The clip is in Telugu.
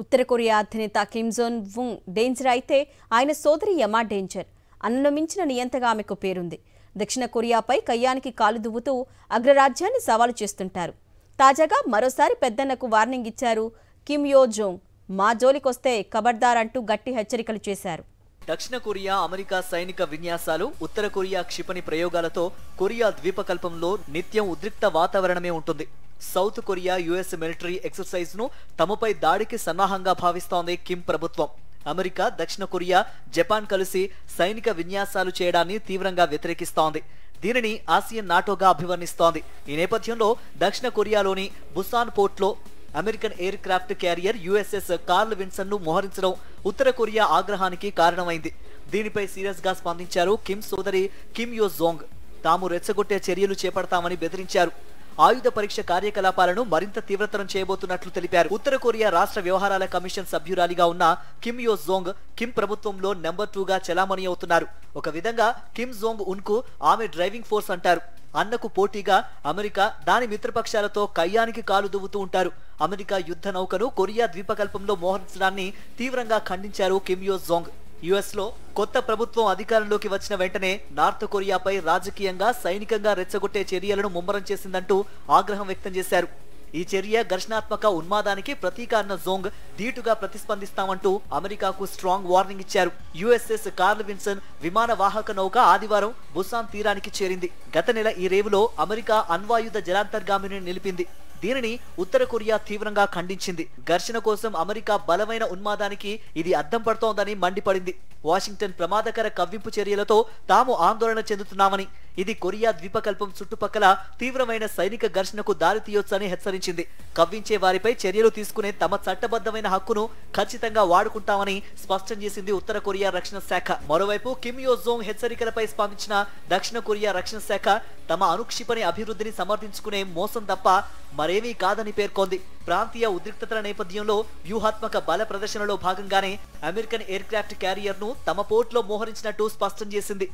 ఉత్తర కొరియా అధినేత కిమ్ జోన్ వుంగ్ డేంజర్ అయితే ఆయన సోదరి యమా డేంజర్. అన్నను మించిన నియంతగా ఆమెకు పేరుంది. దక్షిణ కొరియాపై కయ్యానికి కాలు దువ్వుతూ అగ్రరాజ్యాన్ని సవాలు చేస్తుంటారు. తాజాగా మరోసారి పెద్దన్నకు వార్నింగ్ ఇచ్చారు కిమ్ యో జోంగ్. మా జోలికొస్తే ఖబర్దార్ అంటూ గట్టి హెచ్చరికలు చేశారు. దక్షిణ కొరియా అమెరికా సైనిక విన్యాసాలు, ఉత్తర కొరియా క్షిపణి ప్రయోగాలతో కొరియా ద్వీపకల్పంలో నిత్యం ఉద్రిక్త వాతావరణమే ఉంటుంది. South Korea US military exercise ను తమపై దాడికి సన్నాహంగా భావిస్తోంది కిమ్ ప్రభుత్వం. అమెరికా, దక్షిణ కొరియా, జపాన్ కలిసి సైనిక విన్యాసాలు చేయడాన్ని తీవ్రంగా వ్యతిరేకిస్తోంది. దీనిని ఆసియన్ నాటోగా అభివర్ణిస్తోంది. ఈ నేపథ్యంలో దక్షిణ కొరియాలోని బుసాన్ పోర్ట్లో American aircraft carrier USS Carl Vinson ను మోహరించడం ఉత్తర కొరియా ఆగ్రహానికి కారణమైంది. దీనిపై సీరియస్ గా స్పందించారు కిమ్ సోదరి కిమ్ యో జోంగ్. తాము రెచ్చగొట్టే చర్యలు చేపడతామని బెదిరించారు. ఆయుధ పరీక్ష కార్యకలాపాలను మరింత తీవ్రతరం చేయబోతున్నట్లు తెలిపారు. ఉత్తర కొరియా రాష్ట్ర వ్యవహారాల కమిషన్ సభ్యురాలిగా ఉన్న కిమ్ యో జోంగ్ కిమ్ ప్రభుత్వంలో నెంబర్ 2గా చెలామణి అవుతున్నారు. ఒక విధంగా కిమ్ జోంగ్ ఉన్ కు ఆమె డ్రైవింగ్ ఫోర్స్ అంటారు. అన్నకు పోటీగా అమెరికా దాని మిత్రపక్షాలతో కయ్యానికి కాలు దువ్వుతూ ఉంటారు. అమెరికా యుద్ధ నౌకను కొరియా ద్వీపకల్పంలో మోహరించడాన్ని తీవ్రంగా ఖండించారు కిమ్ యో జోంగ్. యుఎస్ లో కొత్త ప్రభుత్వం అధికారంలోకి వచ్చిన వెంటనే నార్త్ కొరియాపై రాజకీయంగా, సైనికంగా రెచ్చగొట్టే చర్యలను ముమ్మరం చేసిందంటూ ఆగ్రహం వ్యక్తం చేశారు. ఈ చర్య ఘర్షణాత్మక ఉన్మాదానికి ప్రతీక అన్న జోంగ్ ధీటుగా ప్రతిస్పందిస్తామంటూ అమెరికాకు స్ట్రాంగ్ వార్నింగ్ ఇచ్చారు. యుఎస్ఎస్ కార్ల్ విన్సన్ విమాన వాహక నౌక ఆదివారం బుసాన్ తీరానికి చేరింది. గత నెల ఈ రేవులో అమెరికా అణ్వాయుధ జలాంతర్గామిని నిలిపింది. దీనిని ఉత్తర కొరియా తీవ్రంగా ఖండించింది. ఘర్షణ కోసం అమెరికా బలమైన ఉన్మాదానికి ఇది అద్దం పడుతోందని మండిపడింది. వాషింగ్టన్ ప్రమాదకర కవ్వింపు చర్యలతో తాము ఆందోళన చెందుతున్నామని, ఇది కొరియా ద్వీపకల్పం చుట్టుపక్కల తీవ్రమైన సైనిక ఘర్షణకు దారితీయొచ్చని హెచ్చరించింది. కవ్వించే వారిపై చర్యలు తీసుకునే తమ చట్టబద్ధమైన హక్కును ఖచ్చితంగా వాడుకుంటామని స్పష్టం చేసింది ఉత్తర కొరియా రక్షణ శాఖ. మరోవైపు కిమ్ యో జోంగ్ హెచ్చరికలపై స్పందించిన దక్షిణ కొరియా రక్షణ శాఖ తమ అణుక్షిపణి అభివృద్ధిని సమర్థించుకునే మోసం తప్ప మరేమీ కాదని పేర్కొంది. ప్రాంతీయ ఉద్రిక్తతల నేపథ్యంలో వ్యూహాత్మక బల ప్రదర్శనలో భాగంగానే అమెరికన్ ఎయిర్ క్రాఫ్ట్ క్యారియర్ ను తమ పోర్ట్లో మోహరించినట్టు స్పష్టం చేసింది.